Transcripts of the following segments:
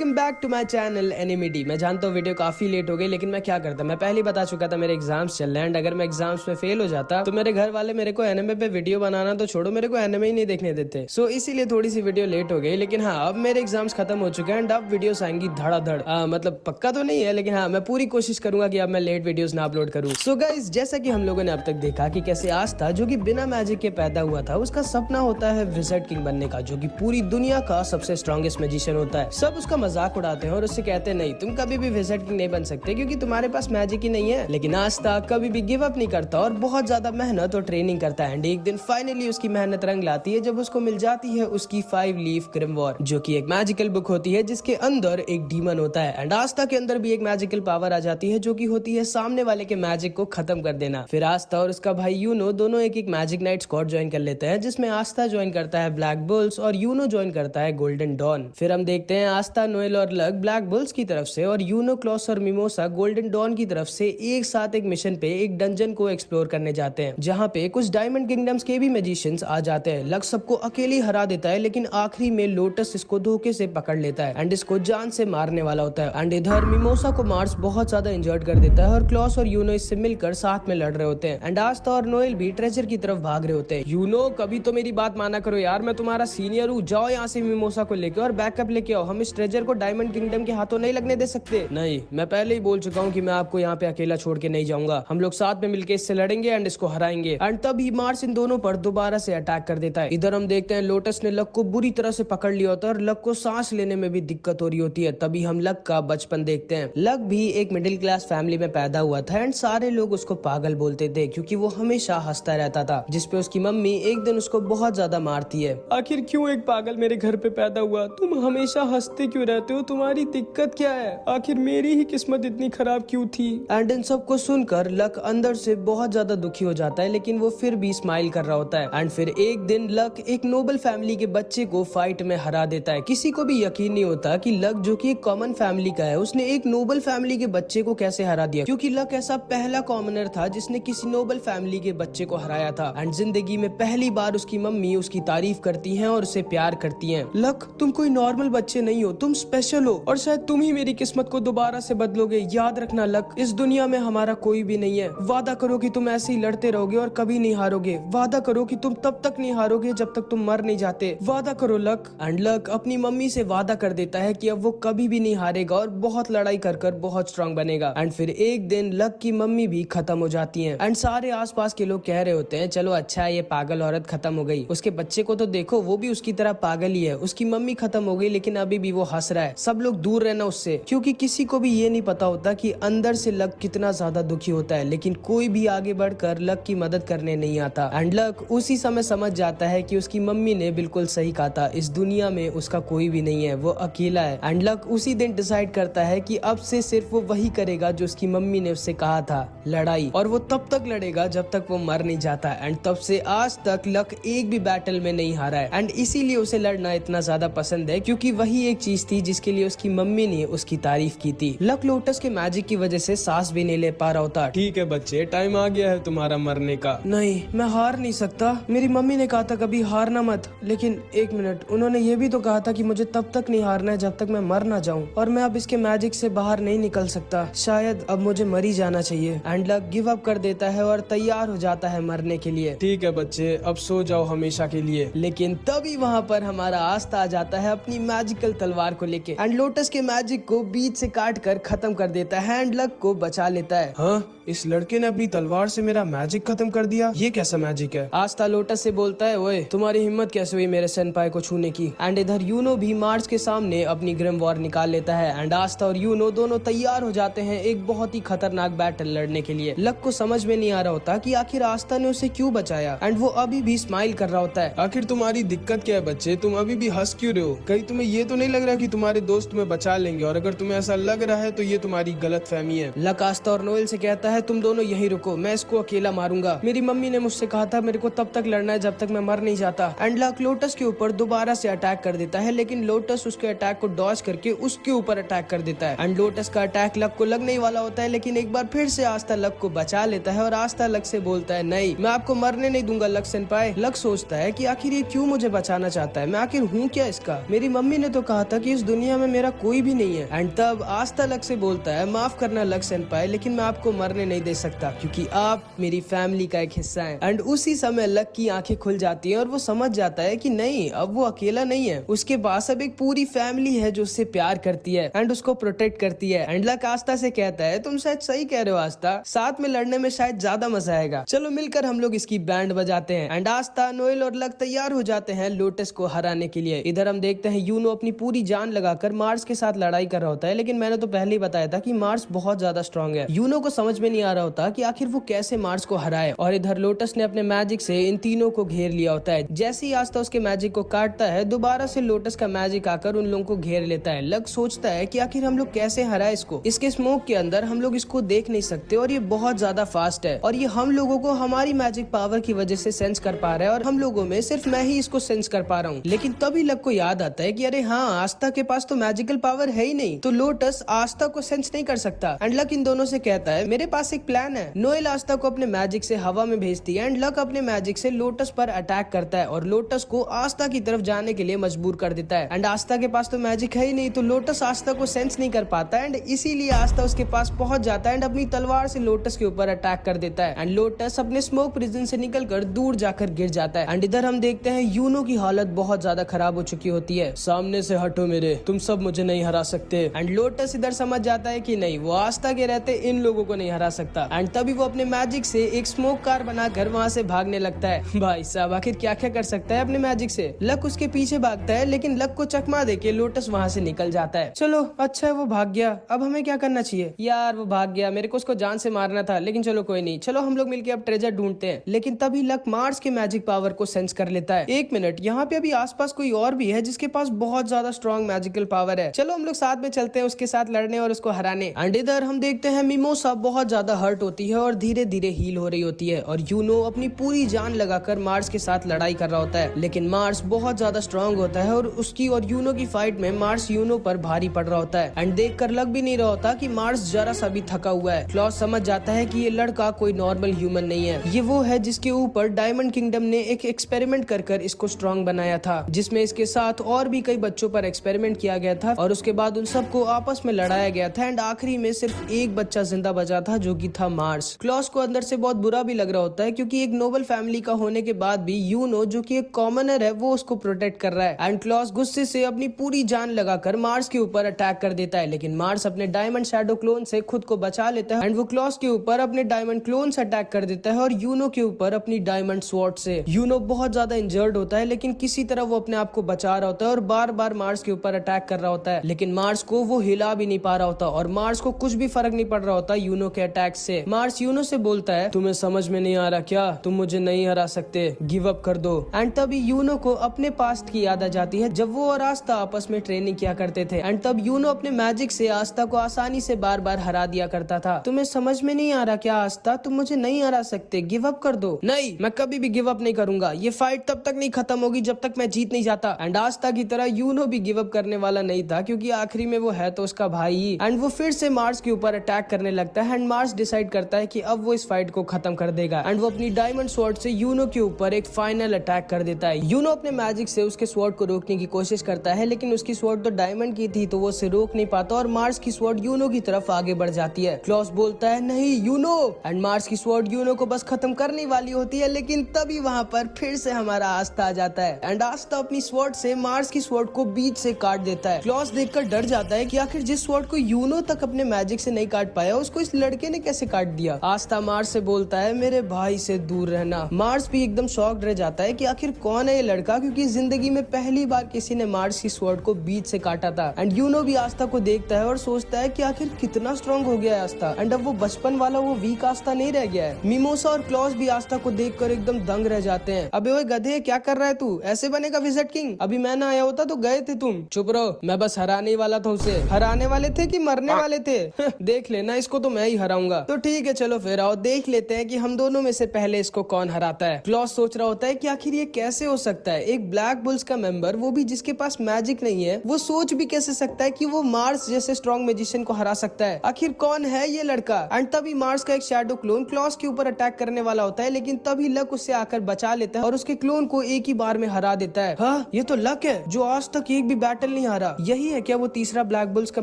Welcome back to my channel Animity. मैं जानता हूँ वीडियो काफी लेट हो गई, लेकिन मैं क्या करता, मैं पहले ही बता चुका था मेरे एग्जाम्स चल रहे हैं। अगर मैं एग्जाम्स में फेल हो जाता तो मेरे घर वाले मेरे को एनिमे पे वीडियो बनाना तो छोड़ो, मेरे को एनिमे ही नहीं देखने देते। सो इसीलिए थोड़ी सी वीडियो लेट हो गई, लेकिन हाँ अब मेरे एग्जाम्स खत्म हो चुके हैं एंड अब वीडियोस आएंगी धड़ाधड़। मतलब पक्का तो नहीं है, लेकिन हाँ मैं पूरी कोशिश करूंगा कि अब मैं लेट वीडियोस ना अपलोड करूँ। सो गाइस, जैसा कि हम लोगों ने अब तक देखा कि कैसे आस्था जो कि बिना मैजिक के पैदा हुआ था, उसका सपना होता है विज़र्ड किंग बनने का, जो कि पूरी दुनिया का सबसे स्ट्रॉन्गेस्ट मैजिशियन होता है। सब उसका मजाक उड़ाते हैं और उससे कहते हैं नहीं तुम कभी भी विज़र्ड किंग नहीं बन सकते क्योंकि तुम्हारे पास मैजिक ही नहीं है। लेकिन आस्था कभी भी गिव अप नहीं करता और बहुत ज्यादा मेहनत और ट्रेनिंग करता है। एंड एक दिन फाइनली उसकी मेहनत रंग लाती है जब उसको मिल जाती है उसकी 5 लीफ ग्रिमवॉर, जो कि एक मैजिकल बुक होती है जिसके अंदर एक डीमन होता है। एंड आस्था के अंदर भी एक मैजिकल पावर आ जाती है जो कि होती है सामने वाले के मैजिक को खत्म कर देना। फिर आस्था और उसका भाई यूनो दोनों एक मैजिक नाइट स्क्वाड ज्वाइन कर लेते हैं, जिसमें आस्था ज्वाइन करता है ब्लैक बुल्स और यूनो ज्वाइन करता है गोल्डन डॉन। फिर हम देखते हैं आस्था, नोएल और लक ब्लैक बुल्स की तरफ से और यूनो, क्लॉस और मिमोसा गोल्डन डॉन की तरफ से एक साथ एक मिशन पे एक डंजन को एक्सप्लोर करने जाते हैं, जहाँ पे कुछ डायमंड किंगडम्स के भी मैजिशियंस आ जाते हैं। लक सबको अकेले हरा देता है, लेकिन आखिरी में लोटस इसको धोखे से पकड़ लेता है एंड इसको जान से मारने वाला होता है। एंड इधर मिमोसा को मार्स बहुत ज्यादा इंजर्ड कर देता है और क्लॉस और यूनो इससे मिलकर साथ में लड़ रहे होते हैं। एंड आस्था और नोएल भी ट्रेजर की तरफ भाग रहे होते हैं। यूनो कभी तो मेरी बात माना करो यार, मैं तुम्हारा सीनियर हूँ, जाओ यहाँ से मिमोसा को लेके और बैकअप लेके आओ। हम इस ट्रेजर को डायमंड किंगडम के हाथों नहीं लगने दे सकते। नहीं, मैं पहले ही बोल चुका हूँ कि मैं आपको यहाँ पे अकेला छोड़ के नहीं जाऊंगा। हम लोग साथ में मिलकर इससे लड़ेंगे एंड इसको हराएंगे। एंड तभी मार्स इन दोनों पर दोबारा से अटैक कर देता है। इधर हम देखते हैं लोटस ने लक को बुरी तरह से पकड़ लिया होता है और लक को सांस लेने में भी दिक्कत हो रही होती है। तभी हम लक का बचपन देखते हैं। लक भी एक मिडिल क्लास फैमिली में पैदा हुआ था एंड सारे लोग उसको पागल बोलते थे क्योंकि वो हमेशा हंसता रहता था, जिसपे उसकी मम्मी एक दिन उसको बहुत ज्यादा मारती है। आखिर क्यों एक पागल मेरे घर पे पैदा हुआ? तुम हमेशा हंसते क्यों रहते हो? तुम्हारी दिक्कत क्या है? आखिर मेरी ही किस्मत इतनी खराब क्यों थी? एंड इन सबको सुनकर लक अंदर से बहुत ज्यादा दुखी हो जाता है, लेकिन वो फिर भी स्माइल कर रहा होता है। एंड फिर एक दिन लक एक नोबल फैमिली के बच्चे को फाइट में हरा देता है। किसी को भी यकीन नहीं होता कि लक, जो कि एक कॉमन फैमिली का है, उसने एक नोबल फैमिली के बच्चे को कैसे हरा दिया, क्योंकि लक ऐसा पहला कॉमनर था जिसने किसी नोबल फैमिली के बच्चे को हराया था। एंड जिंदगी में पहली बार उसकी मम्मी उसकी तारीफ करती है और उसे प्यार करती है। लक, तुम कोई नॉर्मल बच्चे नहीं हो, तुम स्पेशल हो और शायद तुम ही मेरी किस्मत को दोबारा से बदलोगे। याद रखना लक, इस दुनिया में हमारा कोई भी नहीं है। वादा करो कि तुम ऐसे ही लड़ते रहोगे और कभी नहीं हारोगे। वादा करो कि तुम तब तक नहीं हारोगे जब तक तुम मर नहीं जाते। वादा करो लक। एंड लक अपनी मम्मी से वादा कर देता है कि अब वो कभी भी नहीं हारेगा और बहुत लड़ाई कर कर बहुत स्ट्रांग बनेगा। एंड फिर एक दिन लक की मम्मी भी खत्म हो जाती है एंड सारे आसपास के लोग कह रहे होते हैं चलो अच्छा ये पागल औरत खत्म हो गई, उसके बच्चे को तो देखो वो भी उसकी तरह पागल ही है। उसकी मम्मी खत्म हो गई लेकिन अभी भी वो हंस रहा है। सब लोग दूर रहना उससे, क्योंकि किसी को भी ये नहीं पता होता कि अंदर से लक कितना ज्यादा दुखी होता है, लेकिन कोई भी आगे बढ़कर लक की मदद करने नहीं आता। एंड लक उसी समय समझ जाता है कि उसकी मम्मी ने बिल्कुल सही कहा था, इस दुनिया में उसका कोई भी नहीं है, वो अकेला है। एंड लक उसी दिन डिसाइड करता है कि अब से सिर्फ वो वही करेगा जो उसकी मम्मी ने उससे कहा था, लड़ाई, और वो तब तक लड़ेगा जब तक वो मर नहीं जाता। एंड तब से आज तक लक एक भी बैटल में नहीं हारा है एंड इसीलिए उसे लड़ना इतना ज्यादा पसंद है, क्योंकि वही एक चीज थी जिसके लिए उसकी मम्मी ने उसकी तारीफ की थी। लक लोटस के मैजिक की वजह से सांस भी नहीं ले पा रहा होता। ठीक है बच्चे, टाइम आ गया है तुम्हारा मरने का। नहीं, मैं हार नहीं सकता। मेरी मम्मी ने कहा था कभी हारना मत, लेकिन एक मिनट, उन्होंने ये भी तो कहा था कि मुझे तब तक नहीं हारना है जब तक मैं मर ना जाऊं, और मैं अब इसके मैजिक से बाहर नहीं निकल सकता। शायद अब मुझे मर ही जाना चाहिए। एंड लक गिव अप कर देता है और तैयार हो जाता है मरने के लिए। ठीक है बच्चे, अब सो जाओ हमेशा के लिए। लेकिन तभी वहाँ पर हमारा आस्था आ जाता है अपनी मैजिकल तलवार को लेके एंड लोटस के मैजिक को बीच से काट कर खत्म कर देता है एंड लक को बचा लेता है। हाँ, इस लड़के ने अपनी तलवार से मेरा मैजिक खत्म कर दिया, ये कैसा मैजिक है? आस्था लोटस से बोलता है ओए तुम्हारी हिम्मत कैसे हुई मेरे सेनपाई को छूने की? एंड इधर यूनो भी मार्स के सामने अपनी ग्रिमवॉर निकाल लेता है एंड आस्था और यूनो दोनों तैयार हो जाते हैं एक बहुत ही खतरनाक बैटल लड़ने के लिए। लक को समझ में नहीं आ रहा होता कि आखिर आस्था ने उसे क्यों बचाया एंड वो अभी भी स्माइल कर रहा होता है। आखिर तुम्हारी दिक्कत क्या है बच्चे? तुम अभी भी हंस क्यों रहे हो? कहीं तुम्हें ये तो नहीं लग रहा कि तुम्हारे दोस्त तुम्हें बचा लेंगे? और अगर तुम्हें ऐसा लग रहा है तो ये तुम्हारी गलत फहमी है। लक आस्था और नोएल से कहता है तुम दोनों यहीं रुको, मैं इसको अकेला मारूंगा। मेरी मम्मी ने मुझसे कहा था मेरे को तब तक लड़ना है जब तक मैं मर नहीं जाता। एंड लक लोटस के ऊपर दोबारा से अटैक कर देता है, लेकिन लोटस उसके अटैक को डॉज करके उसके ऊपर अटैक कर देता है एंड लोटस का अटैक लक को लगने वाला होता है, लेकिन एक बार फिर से आस्था लक को बचा लेता है और आस्था लक से बोलता है नहीं, मैं आपको मरने नहीं दूंगा लक सेनपाई। लक सोचता है कि आखिर ये क्यों मुझे बचाना चाहता है, मैं आखिर हूँ क्या इसका? मेरी मम्मी ने तो कहा था कि इस दुनिया में मेरा कोई भी नहीं है। एंड तब आस्था लक से बोलता है, माफ करना लक सेनपाई, लेकिन मैं आपको मरने नहीं दे सकता क्योंकि आप मेरी फैमिली का एक हिस्सा हैं। एंड उसी समय लक की आंखें खुल जाती हैं और वो समझ जाता है कि नहीं, अब वो अकेला नहीं है, उसके पास अब एक पूरी फैमिली है जो उससे प्यार करती है एंड उसको प्रोटेक्ट करती है। एंड लक आस्था से कहता है, तुम शायद सही कह रहे हो आस्था, साथ में लड़ने में शायद ज्यादा मजा आएगा, चलो मिलकर हम लोग इसकी बैंड बजाते हैं। एंड आस्था, नोएल और लक तैयार हो जाते हैं लोटस को हराने के लिए। इधर हम देखते हैं यूनो अपनी पूरी जान लगाकर मार्स के साथ लड़ाई कर रहा होता है, लेकिन मैंने तो पहले ही बताया था कि मार्स बहुत ज्यादा स्ट्रांग है। यूनो को समझ में नहीं आ रहा होता कि आखिर वो कैसे मार्स को हराए। और इधर लोटस ने अपने मैजिक से इन तीनों को घेर लिया होता है। जैसे ही आस्था उसके मैजिक को काटता है, दोबारा से लोटस का मैजिक आकर उन लोगों को घेर लेता है। लक सोचता है कि आखिर हम लोग कैसे हराए इसको, इसके स्मोक के अंदर हम लोग इसको देख नहीं सकते और ये बहुत ज्यादा फास्ट है और ये हम लोगों को हमारी मैजिक पावर की वजह से सेंस कर पा रहा है और हम लोगों में सिर्फ मैं ही इसको सेंस कर पा रहा हूँ। लेकिन तभी लक को याद आता है कि अरे हाँ, आस्था के पास तो मैजिकल पावर है ही नहीं, तो लोटस आस्था को सेंस नहीं कर सकता। एंड लक इन दोनों से कहता है, मेरे पास एक प्लान है। नोएल आस्था को अपने मैजिक से हवा में भेजती है एंड लक अपने मैजिक से लोटस पर अटैक करता है और लोटस को आस्था की तरफ जाने के लिए मजबूर कर देता है। एंड आस्था के पास तो मैजिक है ही नहीं, तो लोटस आस्था को सेंस नहीं कर पाता एंड इसीलिए आस्था उसके पास पहुंच जाता है एंड अपनी तलवार से लोटस के ऊपर अटैक कर देता है। एंड लोटस अपने स्मोक प्रिजन से निकलकर दूर जाकर गिर जाता है। एंड इधर हम देखते हैं यूनो की हालत बहुत ज्यादा खराब हो चुकी होती है। सामने से हटो मेरे, तुम सब मुझे नहीं हरा सकते। एंड लोटस इधर समझ जाता है कि नहीं, वो आस्था के रहते इन लोगों को नहीं हरा सकता। एंड तभी वो अपने मैजिक से एक स्मोक कार बनाकर वहाँ से भागने लगता है। भाई साहब, आखिर क्या क्या कर सकता है अपने मैजिक से। लक उसके पीछे भागता है, लेकिन लक को चकमा देके लोटस वहाँ से निकल जाता है। चलो अच्छा है वो भाग गया, अब हमें क्या करना चाहिए। यार वो भाग गया, मेरे को उसको जान से मारना था, लेकिन चलो कोई नहीं, चलो हम लोग मिलके अब ट्रेजर ढूंढते हैं। लेकिन तभी लक मार्स के मैजिक पावर को सेंस कर लेता है। एक मिनट, यहाँ पे अभी आसपास कोई और भी है जिसके पास बहुत ज्यादा स्ट्रॉन्ग मैजिकल पावर है, चलो हम लोग साथ में चलते हैं उसके साथ लड़ने और उसको हराने। एंड इधर हम देखते हैं मिमोसा बहुत ज्यादा हर्ट होती है और धीरे धीरे हील हो रही होती है और यूनो अपनी पूरी जान लगाकर मार्स के साथ लड़ाई कर रहा होता है। लेकिन मार्स बहुत ज्यादा स्ट्रॉन्ग होता है और उसकी और यूनो की फाइट में मार्स यूनो पर भारी पड़ रहा होता है। एंड देखकर लग भी नहीं रहा होता कि मार्स जरा सा भी थका हुआ है। क्लॉस समझ जाता है कि ये लड़का कोई नॉर्मल ह्यूमन नहीं है, ये वो है जिसके ऊपर डायमंड किंगडम ने एक एक्सपेरिमेंट कर इसको स्ट्रॉन्ग बनाया था, जिसमें इसके साथ और भी कई बच्चों पर एक्सपेरिमेंट किया गया था और उसके बाद उन सबको आपस में लड़ाया गया था। एंड आखिरी में सिर्फ एक बच्चा जिंदा बचा था जो कि था मार्स। क्लॉस को अंदर से बहुत बुरा भी लग रहा होता है क्योंकि एक नोबल फैमिली का होने के बाद भी यूनो जो कि एक कॉमनर है वो उसको प्रोटेक्ट कर रहा है। एंड क्लॉस गुस्से से अपनी पूरी जान लगाकर मार्स के ऊपर अटैक कर देता है, लेकिन मार्स अपने डायमंड शैडो क्लोन से खुद को बचा लेता है एंड वो क्लॉस के ऊपर अपने डायमंड क्लोन से अटैक कर देता है और यूनो के ऊपर अपनी डायमंड स्वॉर्ड से। यूनो बहुत ज्यादा इंजर्ड होता है, लेकिन किसी तरह वो अपने आप को बचा रहा होता है और बार बार मार्स के ऊपर अटैक कर रहा होता है, लेकिन मार्स को वो हिला भी नहीं पा रहा होता और मार्स को कुछ भी फर्क नहीं पड़ रहा होता यूनो के अटैक से। मार्स यूनो से बोलता है, तुम्हें समझ में नहीं आ रहा क्या, तुम मुझे नहीं हरा सकते, गिव अप कर दो। एंड तभी यूनो को अपने पास्ट की याद आ जाती है जब वो और आस्था आपस में ट्रेनिंग किया करते थे। एंड तब यूनो अपने मैजिक से आस्था को आसानी से बार बार हरा दिया करता था। तुम्हें समझ में नहीं आ रहा क्या आस्था, तुम मुझे नहीं हरा सकते, गिव अप कर दो। नहीं, मैं कभी भी गिव अप नहीं करूंगा, ये फाइट तब तक नहीं खत्म होगी जब तक मैं जीत नहीं जाता। एंड आस्था की तरह यूनो भी गिव अप करने वाला नहीं था क्योंकि आखिरी में वो है तो उसका भाई ही। एंड वो फिर से मार्स के ऊपर अटैक करने लगता है एंड मार्स डिसाइड करता है कि अब वो इस फाइट को खत्म कर देगा एंड वो अपनी डायमंड स्वॉर्ड से यूनो के ऊपर एक फाइनल अटैक कर देता है। यूनो अपने मैजिक से उसके स्वॉर्ड को रोकने की कोशिश करता है, लेकिन उसकी स्वॉर्ड तो डायमंड की थी तो वो उसे रोक नहीं पाता और मार्स की स्वॉर्ड यूनो की तरफ आगे बढ़ जाती है। क्लॉस बोलता है, नहीं यूनो। एंड मार्स की स्वॉर्ड यूनो को बस खत्म करने वाली होती है, लेकिन तभी वहाँ पर फिर से हमारा आस्था आ जाता है एंड आस्था अपनी स्वॉर्ड से मार्स की स्वॉर्ड को बीच से काट देता है। क्लॉस देखकर डर जाता है कि आखिर जिस स्वॉर्ड को यूनो तक अपने मैजिक से नहीं काट पाया उसको इस लड़के ने कैसे काट दिया। आस्था मार्स से बोलता है, मेरे भाई से दूर रहना। मार्स भी एकदम शॉक्ड रह जाता है कि आखिर कौन है ये लड़का, क्योंकि जिंदगी में पहली बार किसी ने मार्स की स्वॉर्ड को बीच से काटा था। एंड यूनो भी आस्था को देखता है और सोचता है कि आखिर कितना स्ट्रॉन्ग हो गया है आस्था एंड अब वो बचपन वाला वो वीक आस्था नहीं रह गया है। मिमोसा और क्लॉस भी आस्था को देखकर एकदम दंग रह जाते हैं। अबे ओए गधे, क्या कर रहा है तू, ऐसे बनेगा विज़र्ड किंग, अभी मैं ना आया होता तो गए थे तुम। चुप रहो, मैं बस हराने वाला था उसे। हराने वाले थे कि मरने वाले थे? देख लेना, इसको तो मैं ही हराऊंगा। तो ठीक है चलो फिर आओ देख लेते हैं कि हम दोनों में से पहले इसको कौन हराता है। क्लॉस सोच रहा होता है कि आखिर ये कैसे हो सकता है, एक ब्लैक बुल्स का मेंबर, वो भी जिसके पास मैजिक नहीं है, वो सोच भी कैसे सकता है कि वो मार्स जैसे स्ट्रॉन्ग मैजिशियन को हरा सकता है। आखिर कौन है ये लड़का। एंड तभी मार्स का एक शैडो क्लोन क्लॉस के ऊपर अटैक करने वाला होता है, लेकिन तभी लक उससे आकर बचा लेता है और उसके क्लोन को एक ही बार में हरा देता है। हाँ, ये तो लक है जो आज तक एक भी बैटल नहीं आ रहा। यही है क्या वो तीसरा ब्लैक बुल्स का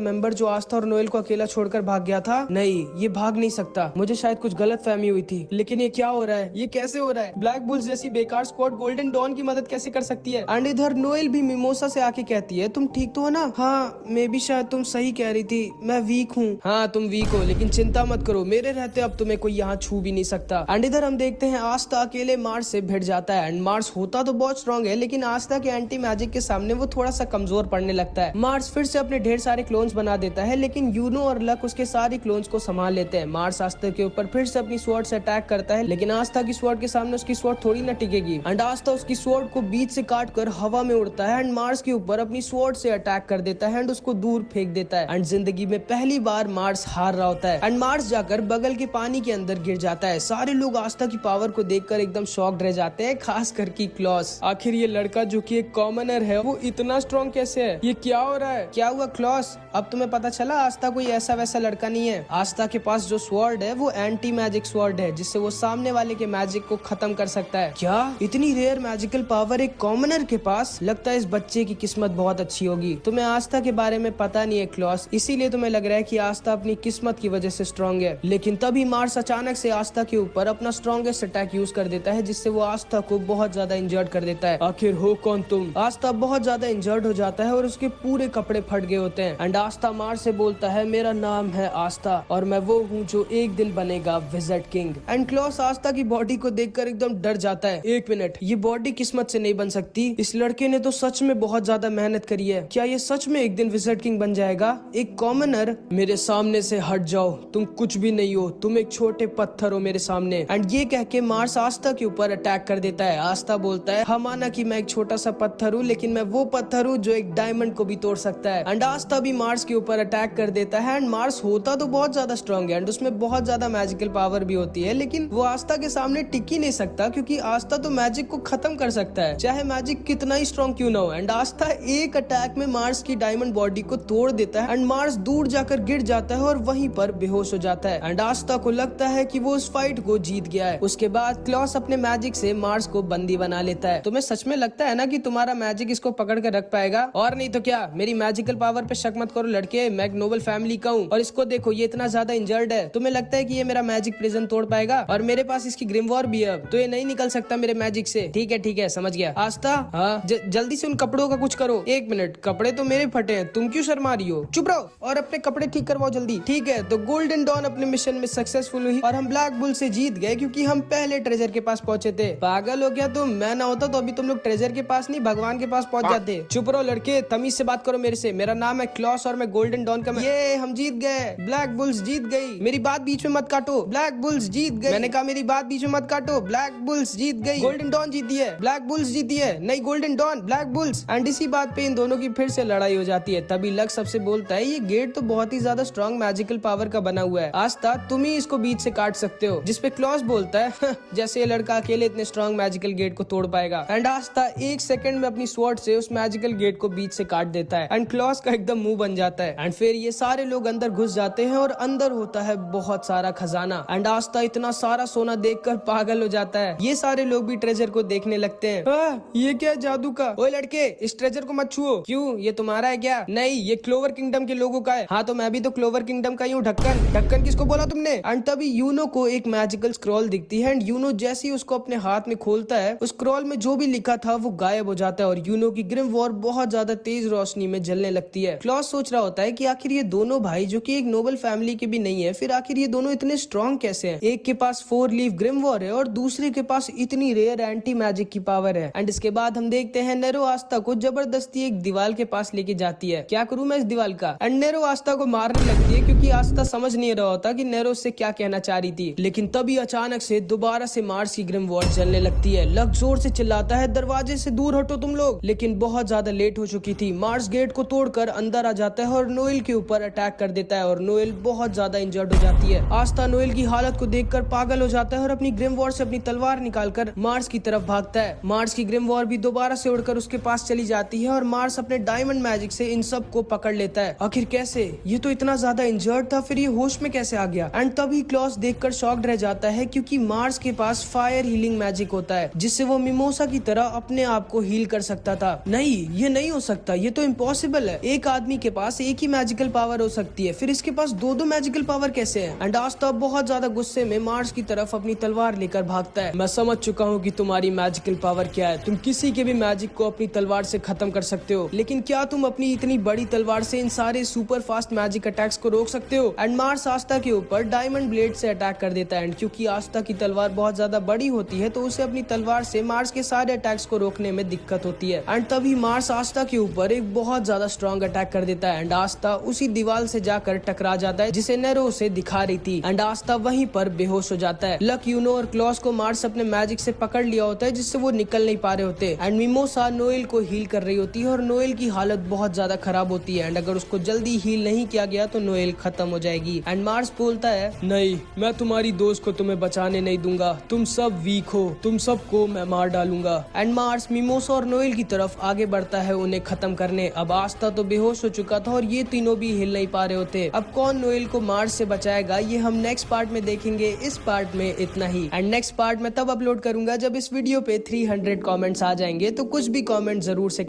मेंबर जो आस्था और नोएल को अकेला छोड़कर भाग गया था? नहीं, ये भाग नहीं सकता। मुझे शायद कुछ गलत फहमी हुई थी, लेकिन ये क्या हो रहा है? ये कैसे हो रहा है? ब्लैक बुल्स जैसी बेकार स्क्वाड गोल्डन डॉन की मदद कैसे कर सकती है? एंड इधर नोएल भी मिमोसा से आके कहती है, तुम ठीक तो हो ना? हाँ, मैं भी शायद तुम सही कह रही थी, मैं वीक हूँ। हाँ, तुम वीक हो, लेकिन चिंता मत करो, मेरे रहते अब तुम्हें कोई यहाँ छू भी नहीं सकता। एंड इधर हम देखते हैं आस्था अकेले मार्स से भिड़ जाता है। एंड मार्स होता तो बहुत स्ट्रॉन्ग है, लेकिन आस्था के एंटी मैजिक के सामने वो थोड़ा सा कमजोर पड़ने लगता है। मार्स फिर से अपने ढेर सारे क्लोन्स बना देता है, लेकिन यूनो और लक उसके सारी क्लोन्स को संभाल लेते हैं। मार्स आस्था के ऊपर फिर से अपनी स्वॉर्ड से अटैक करता है, लेकिन आस्था की स्वॉर्ड के सामने उसकी स्वॉर्ड थोड़ी ना टिकेगी। एंड आस्था उसकी स्वॉर्ड को बीच से काट कर हवा में उड़ता है एंड मार्स के ऊपर अपनी स्वॉर्ड से अटैक कर देता है एंड उसको दूर फेंक देता है। एंड जिंदगी में पहली बार मार्स हार रहा होता है एंड मार्स जाकर बगल के पानी के अंदर गिर जाता है। सारे लोग आस्था की पावर को देखकर एकदम शॉक्ड रह जाते हैं, खास करके क्लॉस। आखिर ये लड़का जो कि एक कॉमनर है वो इतना स्ट्रॉन्ग कैसे है? ये क्या हो रहा है? क्या हुआ क्लॉस? अब तुम्हें पता चला आस्था कोई ऐसा वैसा लड़का नहीं है। आस्था के पास जो स्वॉर्ड है वो एंटी मैजिक स्वॉर्ड है, जिससे वो सामने वाले के मैजिक को खत्म कर सकता है। क्या इतनी रेयर मैजिकल पावर एक कॉमनर के पास? लगता है इस बच्चे की किस्मत बहुत अच्छी होगी। तुम्हें आस्था के बारे में पता नहीं है क्लॉस, इसीलिए तुम्हें लग रहा है कि आस्था अपनी किस्मत की वजह से स्ट्रॉन्ग है। लेकिन तभी मार्स अचानक से आस्था के ऊपर अपना स्ट्रॉन्गेस्ट अटैक यूज कर देता है, जिससे वो आस्था को बहुत ज्यादा इंजर्ड कर देता है। आखिर हो कौन तुम? आस्था बहुत ज्यादा इंजर्ड हो जाता है और उसके पूरे कपड़े फट गए होते हैं। एंड आस्था मार्स से बोलता है, मेरा नाम है आस्था और मैं वो हूँ जो एक दिन बनेगा विज़र्ड किंग। एंड क्लॉस आस्था की बॉडी को देखकर एकदम डर जाता है। एक मिनट, ये बॉडी किस्मत से नहीं बन सकती। इस लड़के ने तो सच में बहुत ज्यादा मेहनत करी है। क्या ये सच में एक दिन विज़र्ड किंग बन जाएगा? एक कॉमनर? मेरे सामने से हट जाओ, तुम कुछ भी नहीं हो, तुम एक छोटे पत्थर हो मेरे सामने। एंड ये कह के मार्स आस्था के ऊपर अटैक कर देता है। आस्था बोलता है, हाँ माना कि मैं एक छोटा सा पत्थर हूँ, लेकिन मैं वो पत्थर हूँ जो एक डायमंड को भी तोड़ सकता है। एंड आस्था भी मार्स के ऊपर अटैक कर देता है। एंड मार्स होता तो बहुत ज्यादा स्ट्रॉन्ग है एंड उसमें बहुत ज्यादा मैजिकल पावर भी होती है, लेकिन वो आस्था के सामने टिक ही नहीं सकता, क्योंकि आस्था तो मैजिक को खत्म कर सकता है, चाहे मैजिक कितना ही स्ट्रॉन्ग क्यों ना हो। एंड आस्था एक अटैक में मार्स की डायमंड बॉडी को तोड़ देता है एंड मार्स दूर जाकर गिर जाता है और वहीं पर बेहोश हो जाता है। एंड आस्था को लगता है कि वो उस फाइट को जीत गया है। उसके बाद क्लॉस अपने मैजिक से मार्स को बंदी बना लेता है। तुम्हें सच में लगता है ना कि तुम्हारा मैजिक इसको पकड़ कर रख पाएगा? और नहीं तो क्या? मेरी मैजिकल पावर पे शक मत करो लड़के, मैं एक नोबल फैमिली का हूँ और इसको देखो, ये इतना ज्यादा इंजर्ड है। तुम्हें लगता है कि ये मेरा मैजिक प्रिजन तोड़ पाएगा? और मेरे पास इसकी ग्रिम वॉर भी है, तो ये नहीं निकल सकता मेरे मैजिक से। ठीक है, समझ गया। आस्था, हाँ जल्दी से उन कपड़ों का कुछ करो। एक मिनट, कपड़े तो मेरे फटे हैं, तुम क्यों शर्मा रही हो? चुप रहो और अपने कपड़े ठीक करवाओ जल्दी। ठीक है, तो गोल्डन डॉन अपने मिशन में सक्सेसफुल हुई और हम ब्लैक बुल से जीत गए, क्योंकि हम पहले ट्रेजर के पास पहुंचे थे। पागल हो गया तुम? मैं ना होता तो अभी तुम लोग ट्रेजर के पास नहीं, भगवान के पास पहुंच जाते। चुप रहो लड़के, तमीज से बात करो मेरे से। मेरा नाम है क्लॉस और मैं गोल्डन डॉन का। ये हम जीत गए, ब्लैक बुल्स जीत गई। मेरी बात बीच में मत काटो, ब्लैक बुल्स जीत गई। मैंने कहा मेरी बात बीच में मत काटो, ब्लैक बुल्स जीत गई। गोल्डन डॉन जीती है, ब्लैक बुल्स जीती है। नहीं, Golden Dawn, Black Bulls. And इसी बात पे इन दोनों की फिर से लड़ाई हो जाती है। तभी लक सबसे बोलता है, ये गेट तो बहुत ही ज्यादा स्ट्रॉन्ग मैजिकल पावर का बना हुआ है, आस्था तुम ही इसको बीच से काट सकते हो। जिसपे क्लॉस बोलता है, जैसे ये लड़का अकेले इतने स्ट्रॉन्ग मैजिकल गेट को तोड़ पाएगा। एंड आस्था एक सेकंड में अपनी स्वॉर्ड से उस मैजिकल गेट को बीच से काट देता है एंड क्लॉस का एकदम मुंह बन जाता है। एंड फिर ये सारे लोग अंदर घुस जाते हैं और अंदर होता है बहुत सारा खजाना। एंड आस्था इतना सारा सोना देखकर पागल हो जाता है। ये सारे लोग भी ट्रेजर को देखने लगते हैं। ये क्या जादू का? ओए लड़के, इस ट्रेजर को मत छुओ। क्यों, ये तुम्हारा है क्या? नहीं, ये क्लोवर किंगडम के लोगों का है। हाँ, तो मैं भी तो क्लोवर किंगडम का ही हूँ। ढक्कन किसको बोला तुमने? एंड तभी यूनो को एक मैजिकल स्क्रॉल दिखती है एंड यूनो जैसे ही उसको अपने हाथ में खोलता है, उस स्क्रॉल में जो भी लिखा था वो गायब हो जाता है और यूनो की ग्रिम वॉर बहुत ज्यादा तेज रोशनी में जलने लगती है। क्लॉस सोच रहा होता है कि आखिर ये दोनों भाई जो कि एक नोबल फैमिली के भी नहीं है, फिर आखिर ये दोनों इतने स्ट्रॉन्ग कैसे हैं? एक के पास 4 लीफ ग्रिम वॉर है और दूसरे के पास इतनी रेयर एंटी मैजिक की पावर है। एंड इसके बाद हम देखते हैं नेरो आस्था को जबरदस्ती एक दीवार के पास लेके जाती है। क्या करूं मैं इस दीवार का? एंड नेरो आस्था को मारने लगती है, क्योंकि आस्था समझ नहीं रहा होता कि नेरो से क्या कहना चाह रही थी। लेकिन तभी अचानक से दोबारा से मार्स की ग्रिम वॉर जलने लगती है। लक जोर से चिल्लाता है, दरवाजे से दूर हटो तुम लोग। लेकिन बहुत ज्यादा लेट हो चुकी थी। मार्स गेट को तोड़कर अंदर आ जाता है और नोएल के ऊपर अटैक कर देता है और नोएल बहुत ज्यादा इंजर्ड हो जाती है। आस्था नोएल की हालत को देखकर पागल हो जाता है और अपनी ग्रिम वॉर से अपनी तलवार निकालकर मार्स की तरफ भागता है। मार्स की ग्रिम वॉर भी दोबारा से उड़कर उसके पास चली जाती है और मार्स अपने डायमंड मैजिक से इन सब को पकड़ लेता है। आखिर कैसे? ये तो इतना ज्यादा इंजर्ड था, फिर ये होश में कैसे आ गया? एंड तभी क्लॉस देखकर शॉक्ड रह जाता है, क्योंकि मार्स के पास फायर हीलिंग मैजिक होता है, जिससे वो मिमोसा की तरह अपने आप को हील कर सकता था। नहीं, ये नहीं हो सकता। सकता, ये तो इम्पॉसिबल है। एक आदमी के पास एक ही मैजिकल पावर हो सकती है, फिर इसके पास दो दो मैजिकल पावर कैसे है? एंड आस्ता बहुत ज्यादा गुस्से में मार्स की तरफ अपनी तलवार लेकर भागता है। मैं समझ चुका हूँ कि तुम्हारी मैजिकल पावर क्या है, तुम किसी के भी मैजिक को अपनी तलवार से खत्म कर सकते हो, लेकिन क्या तुम अपनी इतनी बड़ी तलवार से इन सारे सुपर फास्ट मैजिक अटैक्स को रोक सकते हो? एंड मार्स आस्ता के ऊपर डायमंड ब्लेड से अटैक कर देता है। एंड क्योंकि आस्ता की तलवार बहुत ज्यादा बड़ी होती है तो उसे अपनी तलवार से मार्स के सारे अटैक्स को रोकने में दिक्कत होती है। एंड तभी मार्स आस्ता के ऊपर एक बहुत ज्यादा स्ट्रॉन्ग अटैक कर देता है। एंड आस्ता उसी दीवार से जाकर टकरा जाता है जिसे नेरो उसे दिखा रही थी। एंड आस्ता वहीं पर बेहोश हो जाता है। लक, यूनो और क्लॉस को मार्स अपने मैजिक से पकड़ लिया होता है जिससे वो निकल नहीं पा रहे होते। एंड मिमोसा नोएल को हील कर रही होती है और नोएल की हालत बहुत ज्यादा खराब होती है। एंड अगर उसको जल्दी हील नहीं किया गया तो नोएल खत्म हो जाएगी। एंड मार्स बोलता है, नहीं, मैं तुम्हारी दोस्त को तुम्हें बचाने नहीं दूंगा, तुम सब वीक हो, तुम सबको मैं मार डालूंगा। एंड मार्स मिमोसा और नोएल की तरफ आगे बढ़ता है उन्हें खत्म करने। अब आस्ता तो बेहोश हो चुका था और ये तीनों भी हिल नहीं पा रहे होते। अब कौन नोएल को मार्स से बचाएगा ये हम नेक्स्ट पार्ट में देखेंगे। इस पार्ट में इतना ही। एंड नेक्स्ट पार्ट में तब अपलोड करूंगा जब इस वीडियो पे 300 कमेंट्स आ जाएंगे, तो कुछ भी कमेंट जरूर से